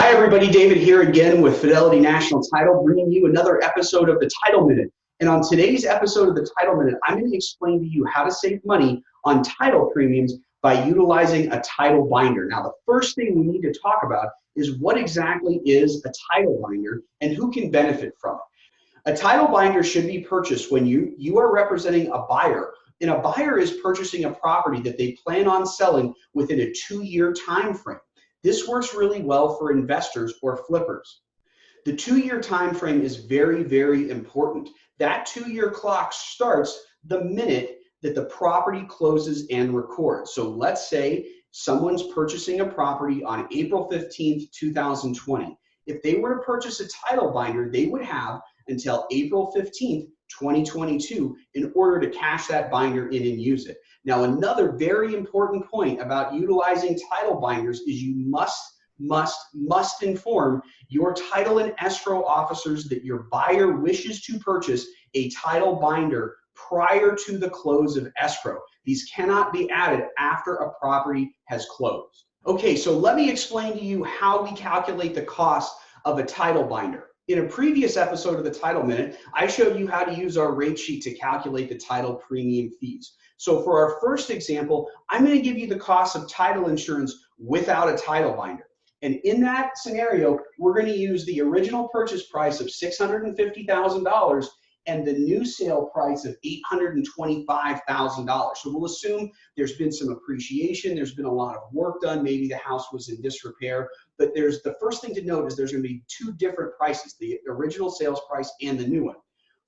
Hi everybody, David here again with Fidelity National Title, bringing you another episode of the Title Minute. And on today's episode of the Title Minute, I'm going to explain to you how to save money on title premiums by utilizing a title binder. Now, the first thing we need to talk about is what exactly is a title binder and who can benefit from it. A title binder should be purchased when you are representing a buyer, and a buyer is purchasing a property that they plan on selling within a 2-year time frame. This works really well for investors or flippers. The 2-year time frame is very, very important. That 2-year clock starts the minute that the property closes and records. So let's say someone's purchasing a property on April 15th, 2020. If they were to purchase a title binder, they would have until April 15th, 2022 in order to cash that binder in and use it. Now, another very important point about utilizing title binders is you must inform your title and escrow officers that your buyer wishes to purchase a title binder prior to the close of escrow. These cannot be added after a property has closed. Okay, so let me explain to you how we calculate the cost of a title binder. In a previous episode of the Title Minute, I showed you how to use our rate sheet to calculate the title premium fees. So for our first example, I'm going to give you the cost of title insurance without a title binder. And in that scenario, we're going to use the original purchase price of $650,000 and the new sale price of $825,000. So we'll assume there's been some appreciation, there's been a lot of work done, maybe the house was in disrepair, but the first thing to note is there's going to be two different prices, the original sales price and the new one.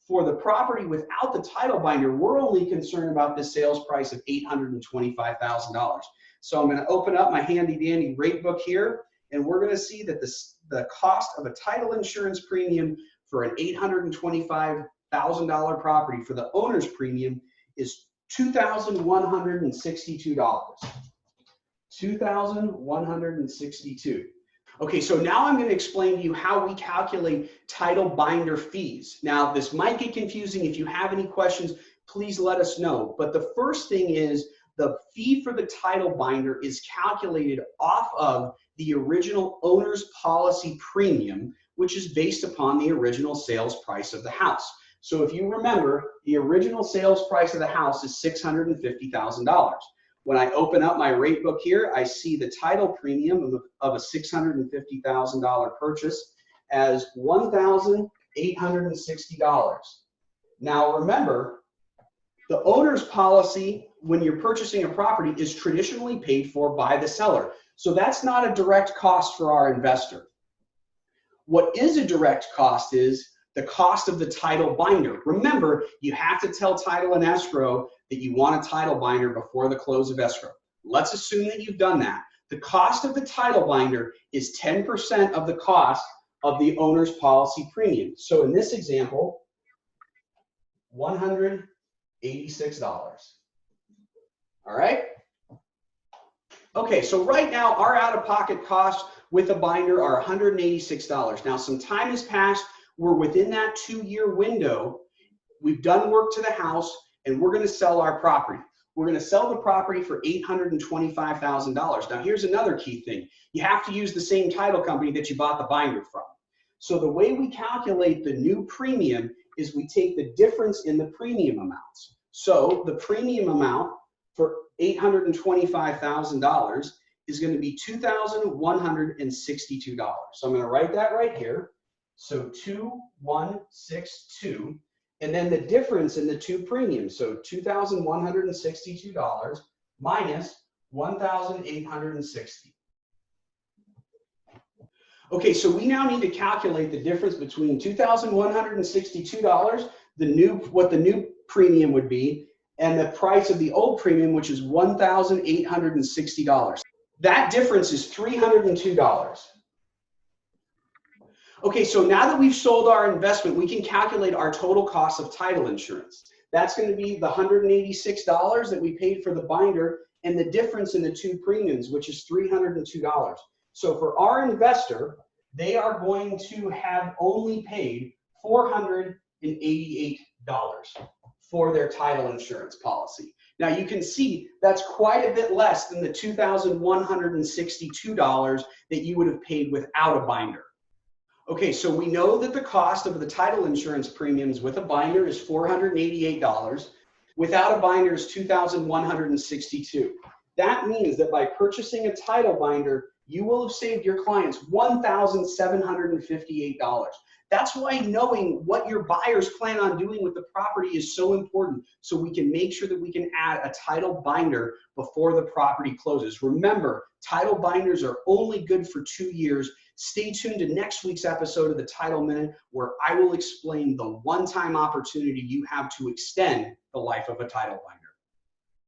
For the property without the title binder, we're only concerned about the sales price of $825,000. So I'm going to open up my handy dandy rate book here, and we're going to see that the cost of a title insurance premium for an $825,000 property for the owner's premium is $2,162. $2,162. Okay, so now I'm going to explain to you how we calculate title binder fees. Now, this might get confusing. If you have any questions, please let us know. But the first thing is the fee for the title binder is calculated off of the original owner's policy premium, which is based upon the original sales price of the house. So if you remember, the original sales price of the house is $650,000. When I open up my rate book here, I see the title premium of a $650,000 purchase as $1,860. Now remember, the owner's policy when you're purchasing a property is traditionally paid for by the seller. So that's not a direct cost for our investor. What is a direct cost is the cost of the title binder. Remember, you have to tell title and escrow that you want a title binder before the close of escrow. Let's assume that you've done that. The cost of the title binder is 10% of the cost of the owner's policy premium. So in this example, $186. All right? Okay, so right now our out-of-pocket costs with a binder are $186. Now some time has passed. We're within that 2-year window. We've done work to the house and we're going to sell our property. We're going to sell the property for $825,000. Now here's another key thing. You have to use the same title company that you bought the binder from. So the way we calculate the new premium is we take the difference in the premium amounts. So the premium amount for $825,000 is going to be $2,162. So I'm going to write that right here. So 2,162, and then the difference in the two premiums. So $2,162 minus 1,860. Okay, so we now need to calculate the difference between $2,162, what the new premium would be, and the price of the old premium, which is $1,860. That difference is $302. Okay, so now that we've sold our investment, we can calculate our total cost of title insurance. That's going to be the $186 that we paid for the binder and the difference in the two premiums, which is $302. So for our investor, they are going to have only paid $488 for their title insurance policy. Now you can see that's quite a bit less than the $2,162 that you would have paid without a binder. Okay, so we know that the cost of the title insurance premiums with a binder is $488. Without a binder is $2,162. That means that by purchasing a title binder, you will have saved your clients $1,758. That's why knowing what your buyers plan on doing with the property is so important, so we can make sure that we can add a title binder before the property closes. Remember, title binders are only good for 2 years. Stay tuned to next week's episode of the Title Minute, where I will explain the one-time opportunity you have to extend the life of a title binder.